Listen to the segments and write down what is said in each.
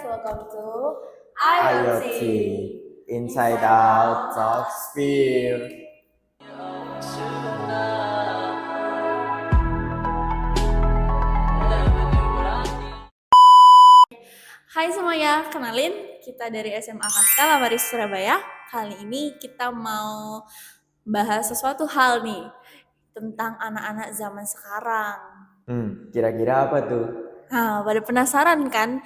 welcome to IoT Inside Out Talk Sphere. Hai semuanya, kenalin kita dari SMA Kaskal Labaris Surabaya. Kali ini kita mau bahas sesuatu hal nih tentang anak-anak zaman sekarang. Kira-kira apa tuh? Nah, pada penasaran kan?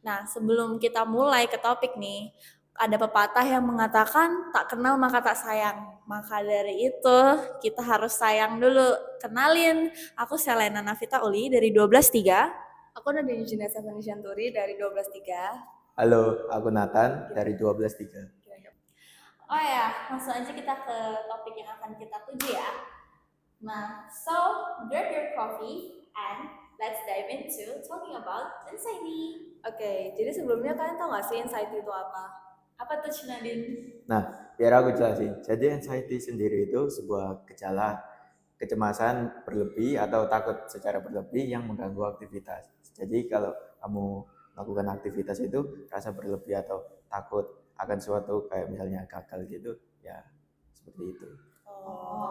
Nah, sebelum kita mulai ke topik nih, ada pepatah yang mengatakan tak kenal maka tak sayang. Maka dari itu, kita harus sayang dulu. Kenalin, aku Selena Navita Uli dari 123. Aku Nadine Junesa Shanturi dari 123. Halo, aku Nathan dari 123. Oh ya, langsung aja kita ke topik yang akan kita tuju ya. Nah, so grab your coffee and let's dive into talking about anxiety. Oke, jadi sebelumnya kalian tahu nggak sih anxiety itu apa? Apa tuh Nadine? Nah, biar aku jelasin. Jadi anxiety sendiri itu sebuah gejala kecemasan berlebih atau takut secara berlebih yang mengganggu aktivitas. Jadi kalau kamu melakukan aktivitas itu rasa berlebih atau takut akan suatu kayak misalnya gagal gitu, ya seperti itu.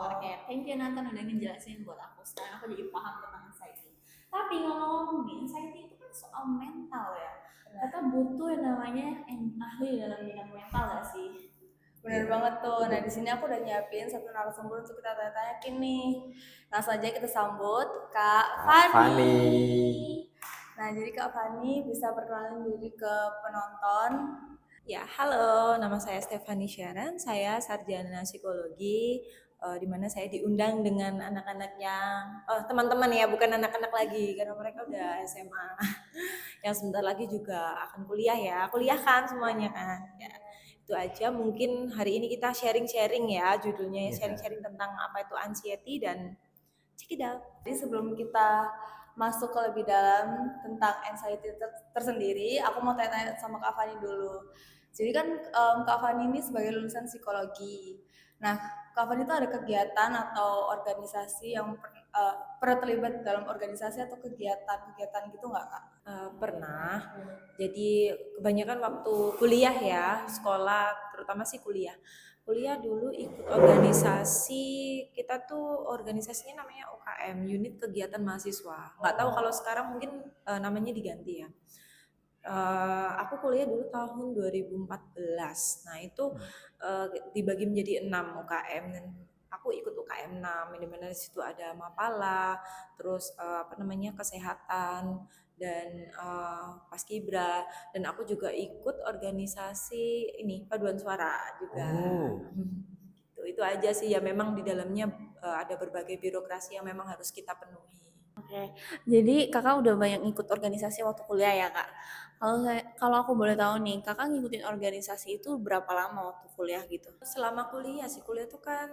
Oke. Thank you Nathan udah ngejelasin buat aku. Sekarang aku jadi paham tentang anxiety. Tapi ngomong-ngomong nih, anxiety itu kan soal mental ya. Kita butuh yang namanya ahli dalam bidang mental gak sih? Bener banget tuh. Nah, di sini aku udah nyiapin satu narasumber untuk kita tanya-tanyain nih. Langsung aja kita sambut Kak Fani. Nah, jadi Kak Fani bisa perkenalkan diri ke penonton. Ya, halo, nama saya Stephanie Sharon, saya sarjana psikologi, di mana saya diundang dengan anak-anaknya, teman-teman ya, bukan anak-anak lagi, karena mereka udah SMA, yang sebentar lagi juga akan kuliah ya, kuliah kan semuanya kan, ya. Itu aja, mungkin hari ini kita sharing-sharing ya, judulnya sharing-sharing tentang apa itu anxiety dan check it out. Jadi sebelum kita masuk ke lebih dalam tentang anxiety tersendiri, aku mau tanya-tanya sama Kak Fani dulu. Jadi kan Kak Fani ini sebagai lulusan psikologi. Nah, Kak Fani itu ada kegiatan atau organisasi yang pernah terlibat dalam organisasi atau kegiatan-kegiatan gitu nggak Kak? Pernah. Jadi kebanyakan waktu kuliah ya, sekolah, terutama sih kuliah. Kuliah dulu ikut organisasi, kita tuh organisasinya namanya UKM, Unit Kegiatan Mahasiswa. Nggak tahu kalau sekarang mungkin namanya diganti ya. Aku kuliah dulu tahun 2014. Nah, itu dibagi menjadi 6 UKM dan aku ikut UKM 6, di mana di situ ada Mapala, terus kesehatan dan Paskibra, dan aku juga ikut organisasi ini paduan suara juga. Itu aja sih ya, memang di dalamnya ada berbagai birokrasi yang memang harus kita penuhi. Oke, jadi kakak udah banyak ikut organisasi waktu kuliah ya kak. Kalau aku boleh tahu nih, kakak ngikutin organisasi itu berapa lama waktu kuliah gitu? Selama kuliah sih, kuliah tuh kan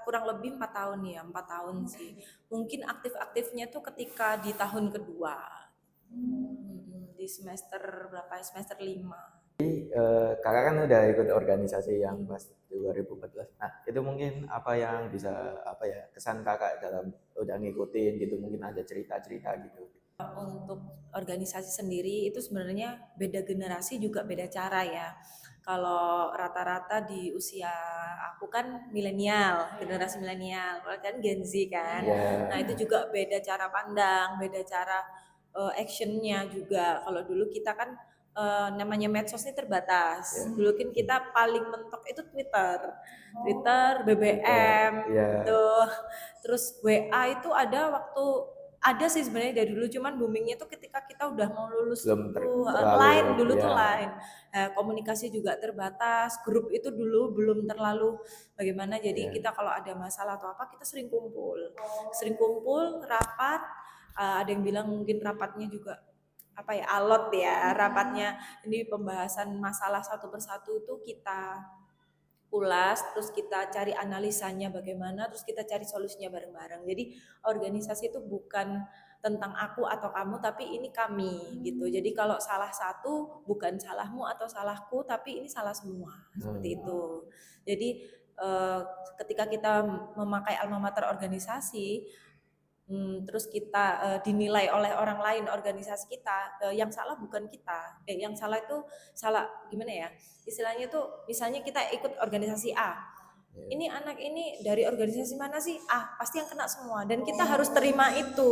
kurang lebih 4 tahun ya, 4 tahun sih. Mungkin aktif-aktifnya tuh ketika di tahun kedua, di semester berapa? Semester 5. Kakak kan udah ikut organisasi yang pas 2014. Nah, itu mungkin apa yang bisa kesan kakak dalam udah ngikutin gitu, mungkin ada cerita-cerita gitu. Untuk organisasi sendiri itu sebenarnya beda generasi juga beda cara ya. Kalau rata-rata di usia aku kan milenial, generasi milenial, kalau kan Gen Z kan. Nah, itu juga beda cara pandang, beda cara actionnya juga. Kalau dulu kita kan namanya medsos ini terbatas. Dulu kan kita paling mentok itu Twitter, BBM, tuh. Terus WA itu ada sih sebenarnya dari dulu, cuman boomingnya tuh ketika kita udah mau lulus Line dulu tuh Line. Komunikasi juga terbatas, grup itu dulu belum terlalu bagaimana, jadi kita kalau ada masalah atau apa kita sering kumpul, rapat, ada yang bilang mungkin rapatnya juga alot ya, rapatnya ini pembahasan masalah satu persatu tuh kita ulas, terus kita cari analisanya bagaimana, terus kita cari solusinya bareng-bareng. Jadi organisasi itu bukan tentang aku atau kamu, tapi ini kami gitu. Jadi kalau salah satu bukan salahmu atau salahku, tapi ini salah semua, seperti itu. Jadi ketika kita memakai alma mater organisasi, terus kita dinilai oleh orang lain, organisasi kita, yang salah bukan kita, yang salah itu salah gimana ya? Istilahnya tuh misalnya kita ikut organisasi A, ini anak ini dari organisasi mana sih? Ah, pasti yang kena semua. Dan kita harus terima itu.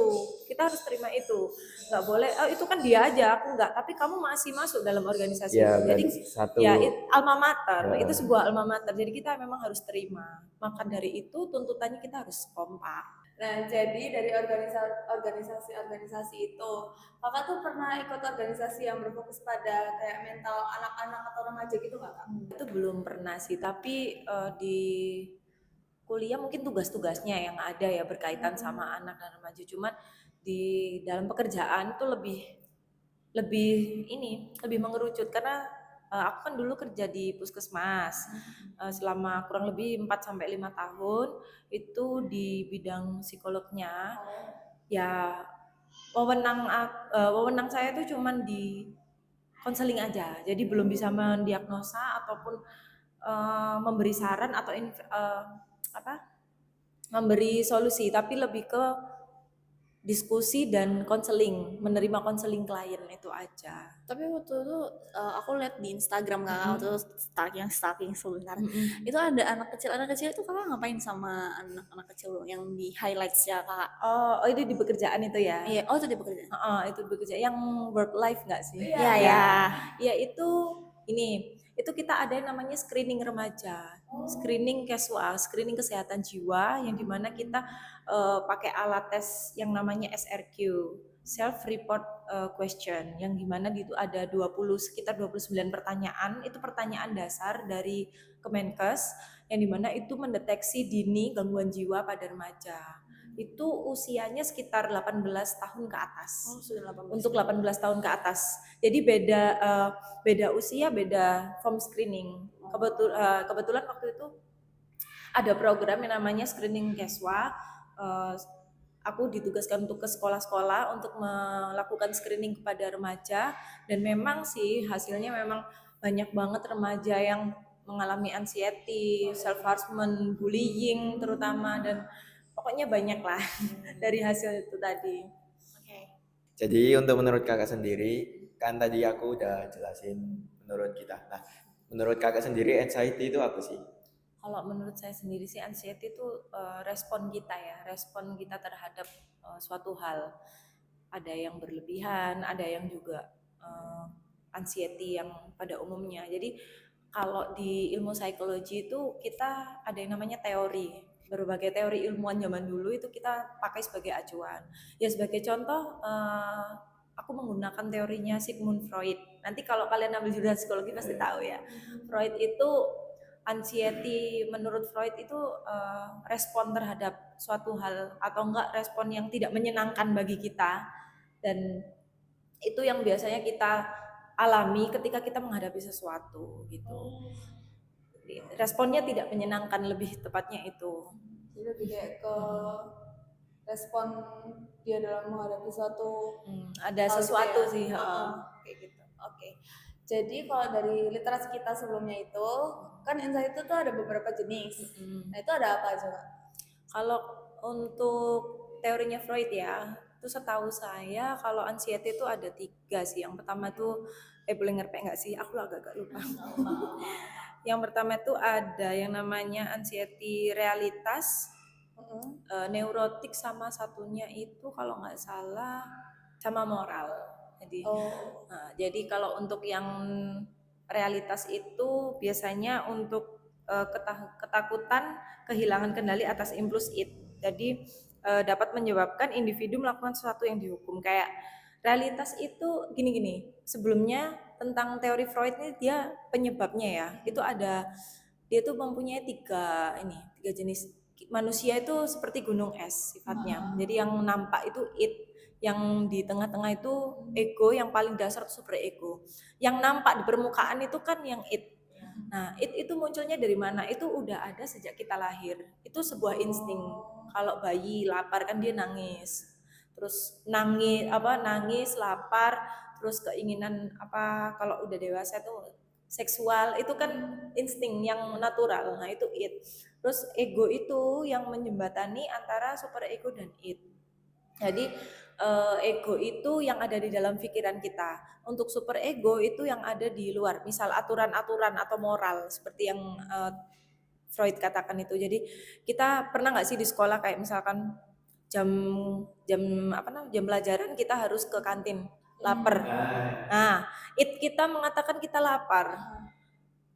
Kita harus terima itu. Nggak boleh, oh itu kan dia aja, aku nggak. Tapi kamu masih masuk dalam organisasi Ya, itu. Jadi satu ya alma mater, ya. itu sebuah alma mater. Jadi kita memang harus terima. Maka dari itu tuntutannya kita harus kompak. Nah, jadi dari organisasi-organisasi itu, kakak tuh pernah ikut organisasi yang berfokus pada kayak mental anak-anak atau remaja gitu nggak, Kak? Itu belum pernah sih, tapi di kuliah mungkin tugas-tugasnya yang ada ya berkaitan sama anak dan remaja. Cuman di dalam pekerjaan tuh lebih mengerucut karena aku kan dulu kerja di puskesmas selama kurang lebih 4 sampai 5 tahun itu di bidang psikolognya. Ya wewenang saya tuh cuman di konseling aja. Jadi belum bisa mendiagnosa ataupun memberi saran atau memberi solusi, tapi lebih ke diskusi dan konseling, menerima konseling klien itu aja. Tapi waktu itu aku lihat di Instagram kakak waktu stalking sebentar. Itu ada anak kecil itu kakak ngapain sama anak-anak kecil yang di highlights ya kakak? Oh itu di pekerjaan itu ya? Iya, oh itu di pekerjaan. Itu bekerja yang work life nggak sih? Iya, ya. Ya itu itu kita ada yang namanya screening remaja, screening casual, screening kesehatan jiwa yang dimana kita pakai alat tes yang namanya SRQ, self report question, yang dimana itu ada sekitar 29 pertanyaan, itu pertanyaan dasar dari Kemenkes yang dimana itu mendeteksi dini gangguan jiwa pada remaja. Itu usianya sekitar 18 tahun ke atas. Oh, sudah 18. Untuk 18 tahun ke atas. Jadi beda usia, beda form screening. Kebetulan waktu itu ada program yang namanya screening Keswa. Aku ditugaskan untuk ke sekolah-sekolah untuk melakukan screening kepada remaja, dan memang sih hasilnya memang banyak banget remaja yang mengalami anxiety, self harassment, bullying terutama, dan pokoknya banyak lah dari hasil itu tadi. Oke. Jadi untuk menurut kakak sendiri, kan tadi aku udah jelasin menurut kita. Nah, menurut kakak sendiri anxiety itu apa sih? Kalau menurut saya sendiri sih anxiety itu respon kita terhadap suatu hal. Ada yang berlebihan, ada yang juga anxiety yang pada umumnya. Jadi kalau di ilmu psikologi itu kita ada yang namanya teori. Berbagai teori ilmuwan zaman dulu itu kita pakai sebagai acuan. Ya sebagai contoh aku menggunakan teorinya Sigmund Freud. Nanti kalau kalian ambil jurusan psikologi pasti tahu ya. Freud itu anxiety menurut Freud itu respon terhadap suatu hal atau enggak respon yang tidak menyenangkan bagi kita, dan itu yang biasanya kita alami ketika kita menghadapi sesuatu gitu. Responnya tidak menyenangkan, lebih tepatnya itu. Jadi lebih kayak ke respon dia dalam menghadapi suatu ada sesuatu sih kayak gitu. Oke. Jadi kalau dari literasi kita sebelumnya itu kan anxiety itu ada beberapa jenis. Nah itu ada apa aja, Kak? Kalau untuk teorinya Freud ya, itu setahu saya kalau anxiety itu ada 3 sih. Yang pertama tuh boleh ngerti nggak sih? Aku agak lupa. Yang pertama itu ada yang namanya anxiety realitas, neurotik, sama satunya itu kalau nggak salah sama moral. Jadi kalau untuk yang realitas itu biasanya untuk ketakutan, kehilangan kendali atas impuls it. Jadi dapat menyebabkan individu melakukan sesuatu yang dihukum. Kayak realitas itu gini-gini. Sebelumnya tentang teori Freud ini dia penyebabnya ya. Itu dia tuh mempunyai tiga jenis. Manusia itu seperti gunung es sifatnya. Jadi yang nampak itu it, yang di tengah-tengah itu ego, yang paling dasar itu super ego. Yang nampak di permukaan itu kan yang it. Nah, itu munculnya dari mana? Itu udah ada sejak kita lahir. Itu sebuah insting. Kalau bayi lapar kan dia nangis. Terus nangis, lapar, terus keinginan kalau udah dewasa itu seksual, itu kan insting yang natural. Nah, itu it. Terus ego itu yang menjembatani antara super ego dan it. Jadi ego itu yang ada di dalam pikiran kita. Untuk super ego itu yang ada di luar. Misal aturan-aturan atau moral seperti yang Freud katakan itu. Jadi kita pernah nggak sih di sekolah kayak misalkan jam jam apa namanya jam pelajaran kita harus ke kantin, lapar. Nah, kita mengatakan kita lapar.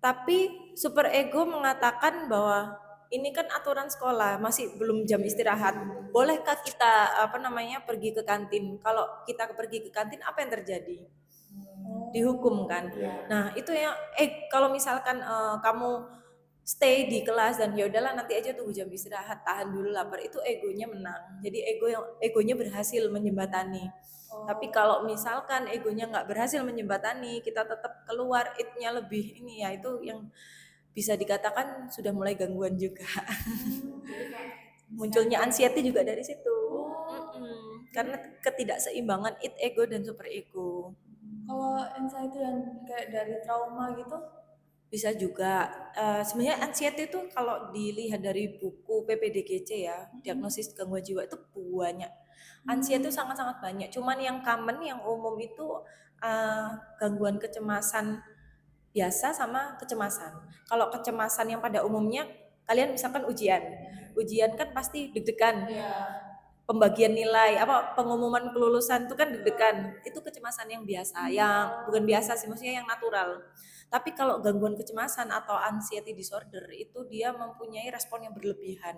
Tapi super ego mengatakan bahwa ini kan aturan sekolah, masih belum jam istirahat. Bolehkah kita pergi ke kantin? Kalau kita pergi ke kantin, apa yang terjadi? Dihukum kan. Nah, itu yang kalau misalkan kamu stay di kelas dan ya udahlah nanti aja tunggu jam istirahat, tahan dulu lapar, itu egonya menang. Jadi egonya berhasil menjembatani. Tapi kalau misalkan egonya nggak berhasil menjembatani, kita tetap keluar, it-nya lebih ini ya, itu yang bisa dikatakan sudah mulai gangguan juga. Munculnya anxiety juga dari situ. Karena ketidakseimbangan it ego dan super ego. Kalau anxiety yang kayak dari trauma gitu, Bisa juga. Sebenarnya anxiety itu kalau dilihat dari buku PPDGC ya, diagnosis gangguan jiwa itu banyak. Anxiety itu sangat-sangat banyak. Cuman yang common, yang umum itu gangguan kecemasan biasa sama kecemasan. Kalau kecemasan yang pada umumnya, kalian misalkan ujian kan pasti deg-degan. Pembagian nilai, pengumuman kelulusan itu kan deg-degan. Itu kecemasan yang biasa, yang bukan biasa sih, maksudnya yang natural. Tapi kalau gangguan kecemasan atau anxiety disorder itu dia mempunyai respon yang berlebihan,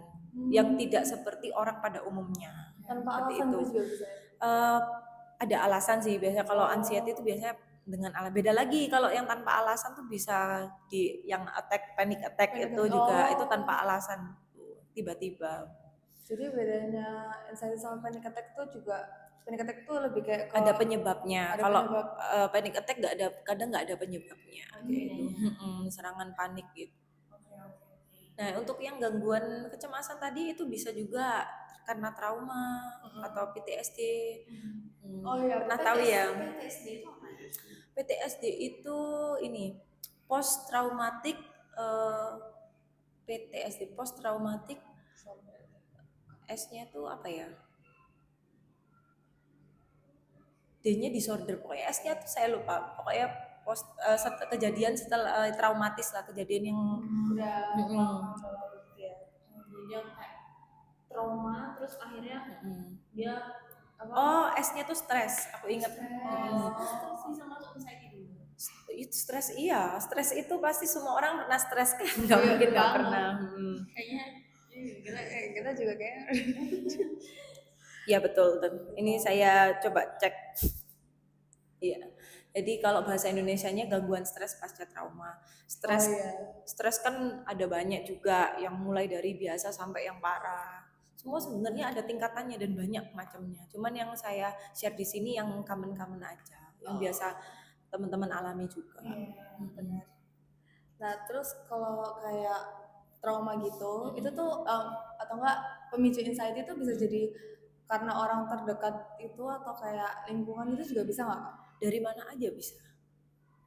yang tidak seperti orang pada umumnya. tanpa Seperti alasan itu. itu juga bisa. Ada alasan sih, biasanya kalau anxiety itu biasanya dengan beda lagi. Kalau yang tanpa alasan tuh bisa yang panic attack itu juga itu tanpa alasan, tiba-tiba. Jadi bedanya anxiety sama panic attack itu juga, panic attack itu lebih kayak Ada penyebabnya. ada Kalau penyebab. panic attack kadang nggak ada penyebabnya. Gitu. Serangan panik gitu. Nah, untuk yang gangguan kecemasan tadi itu bisa juga karena trauma atau PTSD. Oh iya, Pernah tahu ya? PTSD itu apa ya? PTSD itu ini post traumatic PTSD post traumatic S-nya tuh apa ya? D-nya disorder, pokoknya S-nya tuh saya lupa. Pokoknya kejadian setelah traumatis lah, kejadian yang Udah Ya. Jadi dia kayak trauma terus akhirnya dia oh, S-nya tuh stres, aku ingat. terus bisa masuk anxiety dulu. Itu stres, iya, stres itu pasti semua orang pernah stres kan, nggak mungkin nggak pernah. Kayaknya kita juga kayak Iya betul, ini saya coba cek. Iya. Jadi kalau bahasa Indonesianya gangguan stres pasca trauma. Stres kan ada banyak juga, yang mulai dari biasa sampai yang parah. Semua sebenarnya ada tingkatannya dan banyak macamnya. Cuman yang saya share di sini yang common aja, yang biasa teman-teman alami juga. benar. Nah, terus kalau kayak trauma gitu, itu tuh atau enggak pemicu anxiety itu bisa jadi karena orang terdekat itu atau kayak lingkungan itu juga bisa nggak, Kak? Dari mana aja bisa.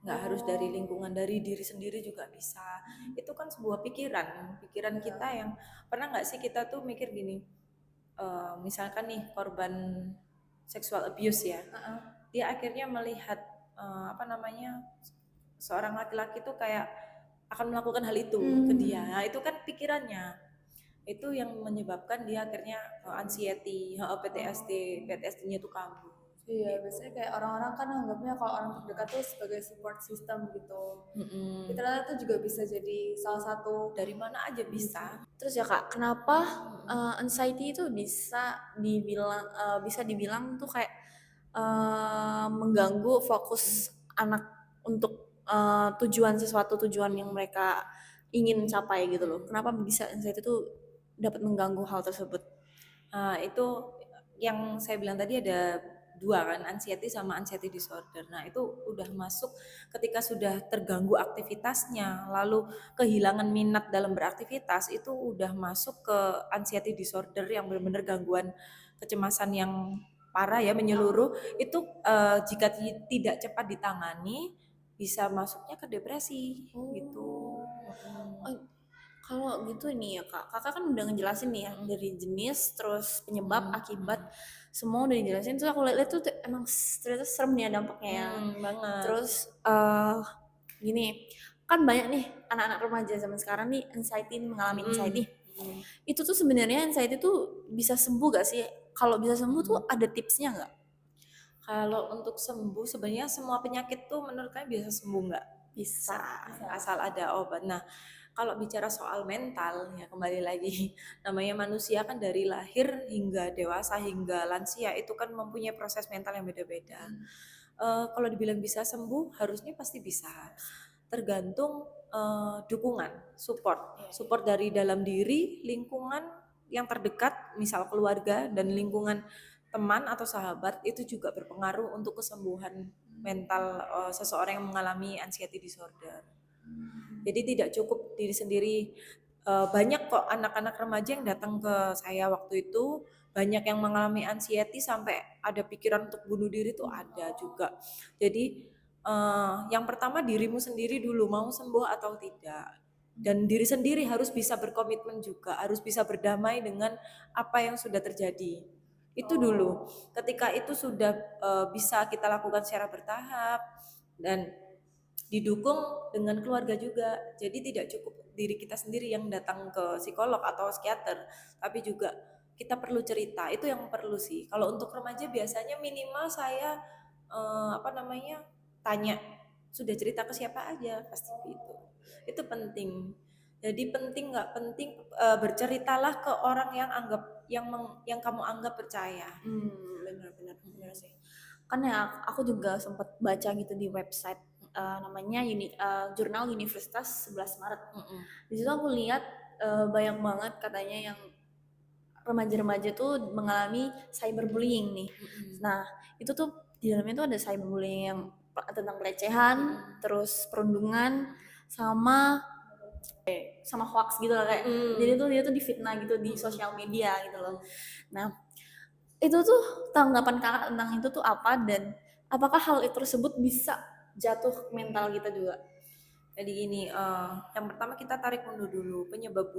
Nggak harus dari lingkungan, dari diri sendiri juga bisa. Itu kan sebuah pikiran kita yang pernah nggak sih kita tuh mikir gini, misalkan nih korban sexual abuse ya, dia akhirnya melihat seorang laki-laki tuh kayak akan melakukan hal itu ke dia. Nah, itu kan pikirannya. Itu yang menyebabkan dia akhirnya anxiety, PTSD-nya tuh kambuh. Iya, biasanya kayak orang-orang kan anggapnya kalau orang terdekat tuh sebagai support system gitu. Tapi ternyata itu juga bisa jadi salah satu. Dari mana aja bisa. Terus ya Kak, kenapa anxiety itu bisa dibilang tuh kayak mengganggu fokus anak untuk tujuan yang mereka ingin capai gitu loh. Kenapa bisa anxiety itu dapat mengganggu hal tersebut? Itu yang saya bilang tadi ada dua kan, anxiety sama anxiety disorder. Nah, itu udah masuk ketika sudah terganggu aktivitasnya, lalu kehilangan minat dalam beraktivitas, itu udah masuk ke anxiety disorder yang benar-benar gangguan kecemasan yang parah ya, menyeluruh. Itu jika tidak cepat ditangani bisa masuknya ke depresi gitu. Kalau gitu nih ya Kak, Kakak kan udah ngejelasin nih ya dari jenis, terus penyebab, akibat, semua udah dijelasin. Terus aku lihat tuh emang ternyata serem nih ya dampaknya ya. Banget. Terus gini, kan banyak nih anak-anak remaja zaman sekarang nih mengalami anxiety. Itu tuh sebenarnya anxiety tuh bisa sembuh gak sih? Kalau bisa sembuh tuh ada tipsnya nggak? Kalau untuk sembuh sebenarnya semua penyakit tuh menurut kalian bisa sembuh nggak? Bisa, asal ada obat. Nah, kalau bicara soal mental ya kembali lagi namanya manusia kan dari lahir hingga dewasa hingga lansia itu kan mempunyai proses mental yang beda-beda. Kalau dibilang bisa sembuh harusnya pasti bisa. Tergantung dukungan, support dari dalam diri, lingkungan yang terdekat, misal keluarga dan lingkungan teman atau sahabat itu juga berpengaruh untuk kesembuhan mental seseorang yang mengalami anxiety disorder. Jadi tidak cukup diri sendiri. Banyak kok anak-anak remaja yang datang ke saya waktu itu, banyak yang mengalami anxiety sampai ada pikiran untuk bunuh diri tuh ada juga. Jadi yang pertama dirimu sendiri dulu mau sembuh atau tidak. Dan diri sendiri harus bisa berkomitmen juga, harus bisa berdamai dengan apa yang sudah terjadi. Itu dulu. Ketika itu sudah bisa kita lakukan secara bertahap dan didukung dengan keluarga juga. Jadi tidak cukup diri kita sendiri yang datang ke psikolog atau psikiater, tapi juga kita perlu cerita. Itu yang perlu sih. Kalau untuk remaja biasanya minimal saya tanya sudah cerita ke siapa aja pasti gitu. Itu penting. Jadi penting nggak penting berceritalah ke orang yang kamu anggap percaya. Benar sih. Kan ya aku juga sempat baca gitu di website namanya Jurnal Universitas 11 Maret. Di situ aku lihat banyak banget katanya yang remaja-remaja tuh mengalami cyberbullying nih. Nah, itu tuh di dalamnya tuh ada cyberbullying yang tentang pelecehan, terus perundungan, sama hoax gitu lah kayak. Jadi tuh dia tuh difitnah gitu di sosial media gitu loh. Nah, itu tuh tanggapan Kakak tentang itu tuh apa, dan apakah hal itu tersebut bisa jatuh ke mental kita juga? Jadi gini, yang pertama kita tarik mundur dulu penyebab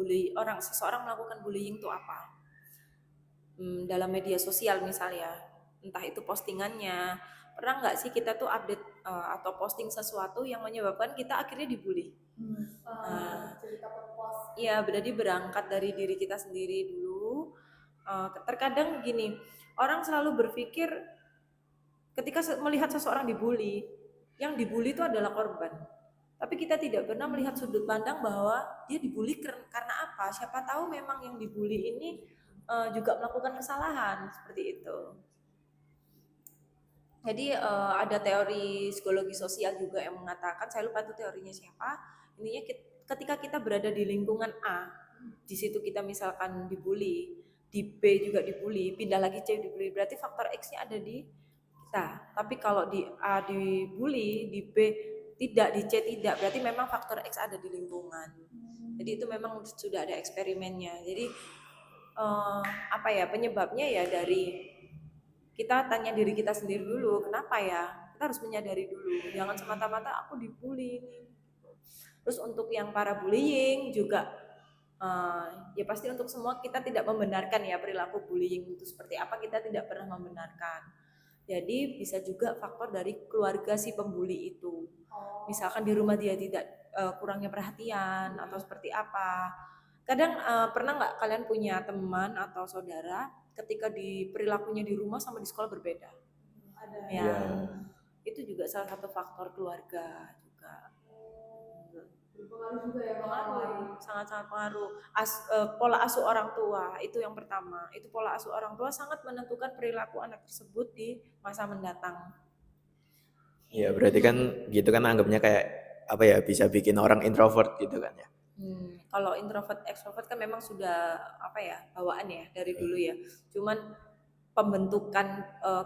seseorang melakukan bullying itu apa? Dalam media sosial misalnya, entah itu postingannya, pernah nggak sih kita tuh update atau posting sesuatu yang menyebabkan kita akhirnya dibully? Iya, berarti berangkat dari diri kita sendiri dulu. Terkadang gini, orang selalu berpikir ketika melihat seseorang dibully, yang dibully itu adalah korban. Tapi kita tidak pernah melihat sudut pandang bahwa dia dibully karena apa. Siapa tahu memang yang dibully ini juga melakukan kesalahan seperti itu. Jadi ada teori psikologi sosial juga yang mengatakan, saya lupa itu teorinya siapa. Intinya ketika kita berada di lingkungan A, di situ kita misalkan dibully, di B juga dibully, pindah lagi C dibully, berarti faktor X-nya ada di kita. Tapi kalau di A dibully, di B tidak, di C tidak, berarti memang faktor X ada di lingkungan. Jadi itu memang sudah ada eksperimennya. Jadi penyebabnya ya dari kita tanya diri kita sendiri dulu, kenapa ya? Kita harus menyadari dulu, jangan semata-mata aku dibully. Terus untuk yang para bullying juga ya pasti untuk semua kita tidak membenarkan ya perilaku bullying itu seperti apa, kita tidak pernah membenarkan. Jadi bisa juga faktor dari keluarga si pembuli itu. Misalkan di rumah dia tidak kurangnya perhatian atau seperti apa. Kadang pernah nggak kalian punya teman atau saudara ketika di perilakunya di rumah sama di sekolah berbeda? Ada. Ya. Itu juga salah satu faktor keluarga juga. Berpengaruh juga ya, sangat-sangat pengaruh. Pola asuh orang tua itu yang pertama. Itu pola asuh orang tua sangat menentukan perilaku anak tersebut di masa mendatang. Iya, berarti kan gitu kan anggapnya kayak apa ya, bisa bikin orang introvert gitu kan ya. Kalau introvert extrovert kan memang sudah bawaan ya dari dulu ya. Cuman pembentukan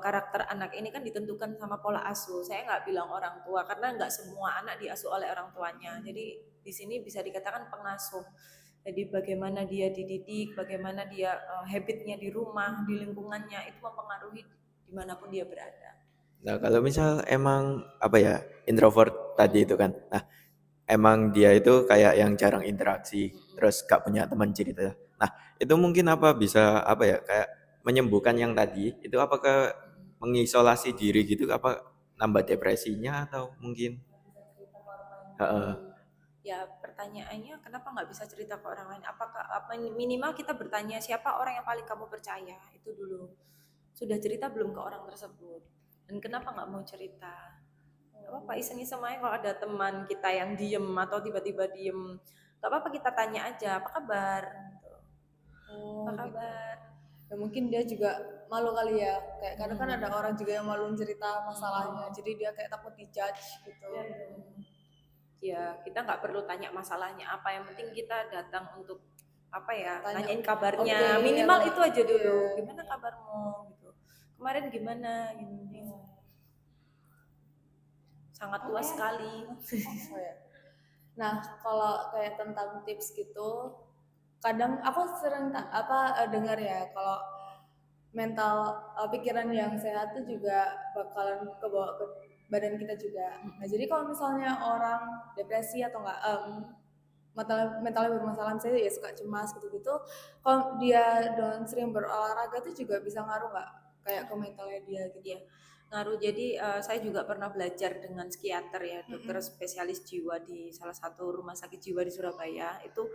karakter anak ini kan ditentukan sama pola asuh. Saya nggak bilang orang tua karena nggak semua anak diasuh oleh orang tuanya. Jadi di sini bisa dikatakan pengasuh. Jadi bagaimana dia dididik, bagaimana dia habitnya di rumah, di lingkungannya itu mempengaruhi dimanapun dia berada. Nah kalau misal emang introvert tadi itu kan, nah emang dia itu kayak yang jarang interaksi, terus gak punya teman cerita. Nah, itu mungkin apa bisa apa ya kayak menyembuhkan yang tadi itu apakah mengisolasi diri gitu apa nambah depresinya atau mungkin heeh. Ya pertanyaannya kenapa nggak bisa cerita ke orang lain? Apakah apa minimal kita bertanya siapa orang yang paling kamu percaya itu dulu. Sudah cerita belum ke orang tersebut? Dan kenapa nggak mau cerita? Gak apa-apa iseng-iseng aja kalau ada teman kita yang diem atau tiba-tiba diem. Gak apa-apa kita tanya aja apa kabar? Gitu. Oh, Apa gitu. kabar? Ya mungkin dia juga malu kali ya, kayak kadang kan ada orang juga yang malu cerita masalahnya, jadi dia kayak takut dijudge gitu. Ya kita nggak perlu tanya masalahnya apa, yang penting kita datang untuk apa ya, Tanya, nanyain kabarnya, oke, minimal ya, itu aja dulu, iya. gimana kabarmu gitu, kemarin gimana gini, sangat luas sekali. Oh ya. Nah, kalau kayak tentang tips gitu, kadang aku sering dengar ya kalau mental pikiran yang sehat tuh juga bakalan kebawa ke badan kita juga. Nah, jadi kalau misalnya orang depresi atau enggak mentalnya bermasalah, misalnya ya suka cemas gitu-gitu, kalau dia dengan sering berolahraga tuh juga bisa ngaruh nggak kayak ke mentalnya dia gitu Ya ngaruh. Jadi saya juga pernah belajar dengan psikiater ya, dokter spesialis jiwa di salah satu rumah sakit jiwa di Surabaya. Itu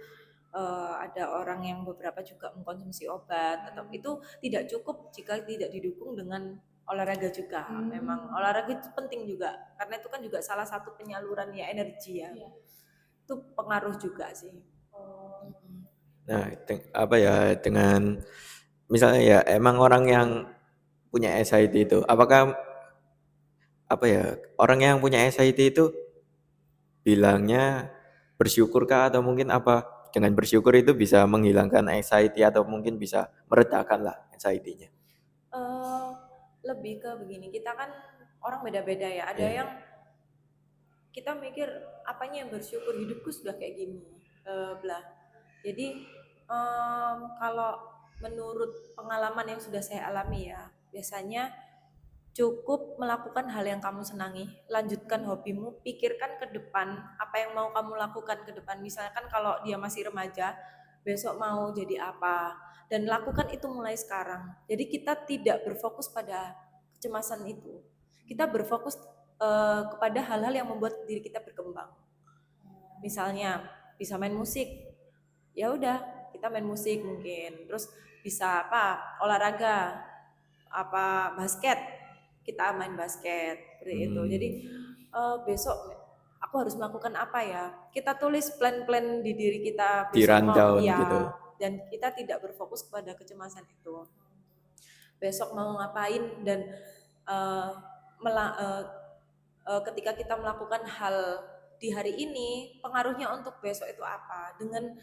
ada orang yang beberapa juga mengkonsumsi obat, atau itu tidak cukup jika tidak didukung dengan olahraga juga. Memang olahraga itu penting juga karena itu kan juga salah satu penyaluran ya energi ya. Itu pengaruh juga sih. Nah, apa ya dengan misalnya ya emang orang yang punya anxiety itu apakah apa ya orang yang punya anxiety itu bilangnya bersyukurkah atau mungkin apa dengan bersyukur itu bisa menghilangkan anxiety atau mungkin bisa meredakan lah anxiety-nya. Eh, Lebih ke begini, kita kan orang beda-beda ya. Ada Ya. yang kita mikir apanya yang bersyukur, hidupku sudah kayak gini, belah. Jadi kalau menurut pengalaman yang sudah saya alami ya, biasanya cukup melakukan hal yang kamu senangi, lanjutkan hobimu, pikirkan ke depan apa yang mau kamu lakukan ke depan. Misalkan kalau dia masih remaja, besok mau jadi apa, dan lakukan itu mulai sekarang. Jadi kita tidak berfokus pada kecemasan itu, kita berfokus kepada hal-hal yang membuat diri kita berkembang. Misalnya bisa main musik, ya udah kita main musik mungkin. Terus bisa apa, olahraga, apa basket, kita main basket seperti itu. Jadi besok aku harus melakukan apa ya, kita tulis plan-plan di diri kita Di besok mau rundown ya, gitu. dan kita tidak berfokus pada kecemasan itu, besok mau ngapain. Dan uh, ketika kita melakukan hal di hari ini, pengaruhnya untuk besok itu apa. Dengan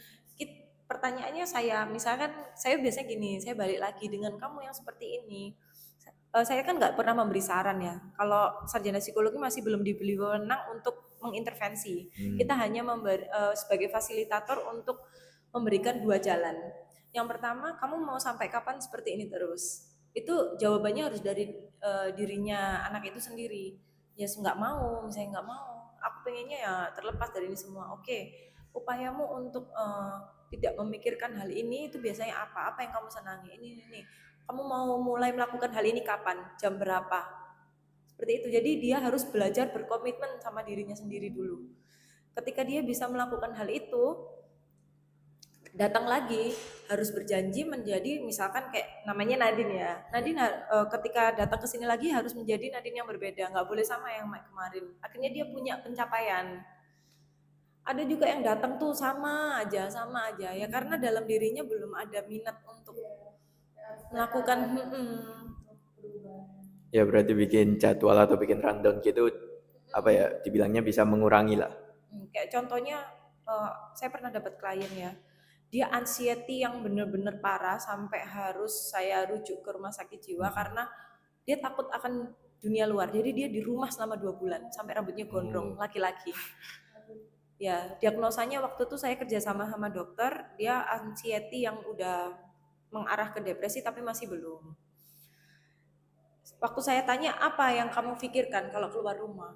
pertanyaannya saya, misalkan saya biasanya gini, saya balik lagi dengan kamu yang seperti ini. Saya kan nggak pernah memberi saran ya. Kalau sarjana psikologi masih belum diberi wewenang untuk mengintervensi. Kita hanya sebagai fasilitator untuk memberikan dua jalan. Yang pertama, kamu mau sampai kapan seperti ini terus? Itu jawabannya harus dari dirinya anak itu sendiri. Ya nggak mau, misalnya nggak mau, aku pengennya ya terlepas dari ini semua. Oke, upayamu untuk tidak memikirkan hal ini itu biasanya apa yang kamu senangi, ini. Kamu mau mulai melakukan hal ini kapan, jam berapa, seperti itu. Jadi dia harus belajar berkomitmen sama dirinya sendiri dulu. Ketika dia bisa melakukan hal itu, datang lagi harus berjanji menjadi, misalkan kayak namanya Nadine ya, Nadine ketika datang ke sini lagi harus menjadi Nadine yang berbeda, nggak boleh sama yang kemarin. Akhirnya dia punya pencapaian. Ada juga yang datang tuh sama aja ya, karena dalam dirinya belum ada minat untuk melakukan Ya berarti bikin jadwal atau bikin rundown gitu apa ya dibilangnya bisa mengurangi lah. Kayak contohnya saya pernah dapat klien ya, dia anxiety yang benar-benar parah sampai harus saya rujuk ke rumah sakit jiwa karena dia takut akan dunia luar. Jadi dia di rumah selama 2 bulan sampai rambutnya gondrong, laki-laki. Ya, diagnosanya waktu itu saya kerja sama dokter, dia anxiety yang udah mengarah ke depresi tapi masih belum. Waktu saya tanya, apa yang kamu pikirkan kalau keluar rumah?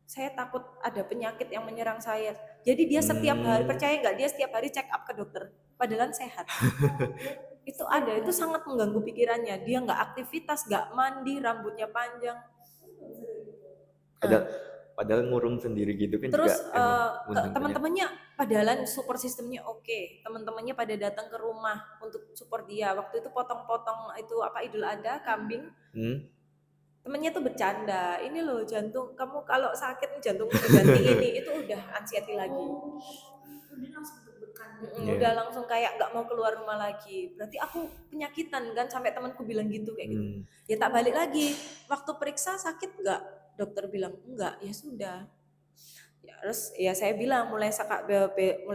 saya takut ada penyakit yang menyerang saya. Jadi dia setiap hari, percaya nggak, dia setiap hari check up ke dokter, padahal sehat. Itu ada, itu sangat mengganggu pikirannya. Dia nggak aktivitas, nggak mandi, rambutnya panjang. Padahal ngurung sendiri gitu kan Terus juga menguntungkan ya. teman-temannya padahal support sistemnya oke. Teman-temannya pada datang ke rumah untuk support dia. Waktu itu potong-potong itu apa Idul Adha kambing. Temennya tuh bercanda, ini loh jantung kamu kalau sakit jantung diganti ini, itu udah anxiety lagi. Udah langsung deg-degan. Udah langsung kayak nggak mau keluar rumah lagi. Berarti aku penyakitan kan, sampai temanku bilang gitu kayak gitu. Ya tak balik lagi. Waktu periksa sakit nggak? Dokter bilang enggak. Ya sudah. Ya, terus ya saya bilang mulai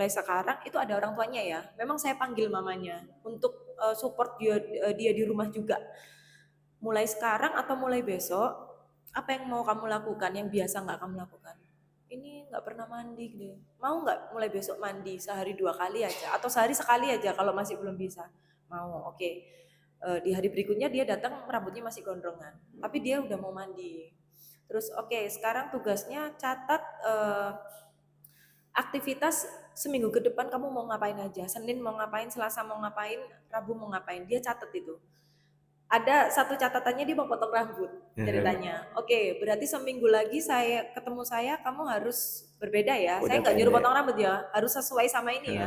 sekarang itu ada orang tuanya ya. Memang saya panggil mamanya untuk support dia di rumah juga. Mulai sekarang atau mulai besok, apa yang mau kamu lakukan yang biasa nggak kamu lakukan? Ini nggak pernah mandi gitu. Mau nggak mulai besok mandi sehari 2 kali aja atau sehari sekali aja kalau masih belum bisa? Mau, oke. Di hari berikutnya dia datang rambutnya masih gondrongan, tapi dia udah mau mandi. Terus oke, sekarang tugasnya catat aktivitas seminggu ke depan kamu mau ngapain aja. Senin mau ngapain, Selasa mau ngapain, Rabu mau ngapain. Dia catat itu. Ada satu catatannya dia mau potong rambut ceritanya. Oke, berarti seminggu lagi ketemu saya kamu harus berbeda ya. Saya nggak nyuruh potong rambut ya, harus sesuai sama ini ya.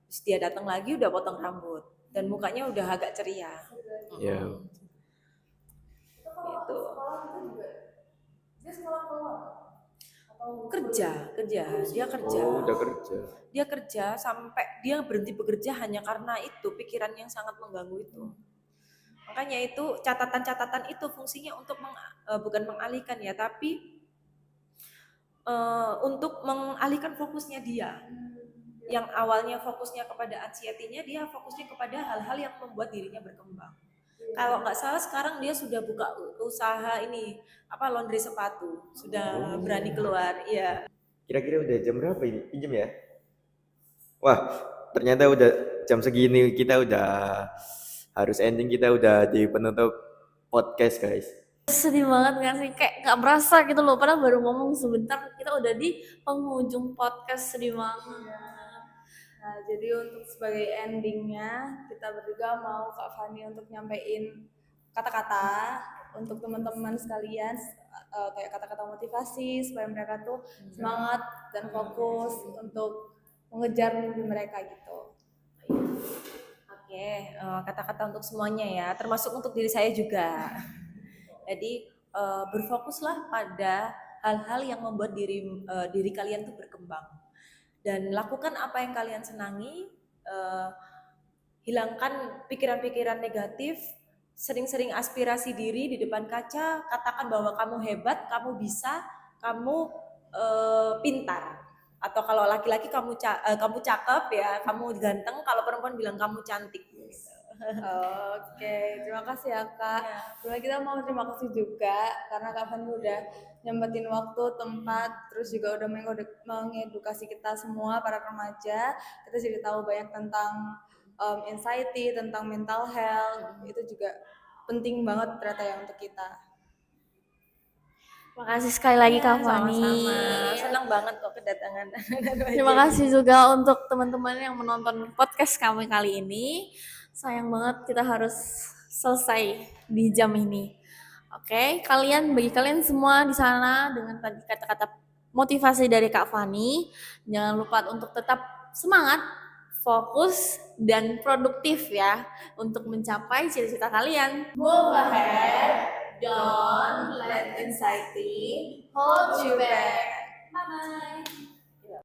Terus dia datang lagi udah potong rambut dan mukanya udah agak ceria. Ya. Gitu. Dia sekolah keluar Kerja, dia kerja. Oh, udah kerja. Dia kerja sampai dia berhenti bekerja hanya karena itu pikiran yang sangat mengganggu itu. Makanya itu catatan-catatan itu fungsinya untuk bukan mengalihkan ya, tapi untuk mengalihkan fokusnya dia. Yang awalnya fokusnya kepada anxiety-nya, dia fokusnya kepada hal-hal yang membuat dirinya berkembang. Kalau nggak salah sekarang dia sudah buka usaha ini laundry sepatu, sudah berani keluar. Iya. Kira-kira udah jam berapa ini? Pinjam ya? Wah, ternyata udah jam segini kita udah harus ending, kita udah di penutup podcast guys. Sedih banget gak sih? Kayak gak berasa gitu loh, padahal baru ngomong sebentar kita udah di penghujung podcast, sedih banget. Nah, jadi untuk sebagai endingnya kita berdua mau Kak Fani untuk nyampein kata-kata untuk teman-teman sekalian, kayak kata-kata motivasi supaya mereka tuh semangat dan fokus untuk mengejar mimpi mereka gitu. Oke, kata-kata untuk semuanya ya, termasuk untuk diri saya juga. Jadi berfokuslah pada hal-hal yang membuat diri kalian tuh berkembang. Dan lakukan apa yang kalian senangi, hilangkan pikiran-pikiran negatif, sering-sering aspirasi diri di depan kaca, katakan bahwa kamu hebat, kamu bisa, kamu pintar. Atau kalau laki-laki kamu cakep ya, kamu ganteng, kalau perempuan bilang kamu cantik. Oke, terima kasih ya Kak. Sebenarnya kita mau terima kasih juga karena Kak Fani udah nyempetin waktu, tempat, terus juga udah mengedukasi kita semua para remaja. Kita jadi tahu banyak tentang anxiety, tentang mental health. Itu juga penting banget ternyata ya untuk kita. Makasih sekali lagi Kak Fani. Sama-sama. Senang banget kok kedatangan. Terima kasih juga untuk teman-teman yang menonton podcast kami kali ini. Sayang banget kita harus selesai di jam ini. Oke, bagi kalian semua di sana dengan tadi kata-kata motivasi dari Kak Fani, jangan lupa untuk tetap semangat, fokus, dan produktif ya untuk mencapai cita-cita kalian. Move ahead, don't let anxiety hold you back.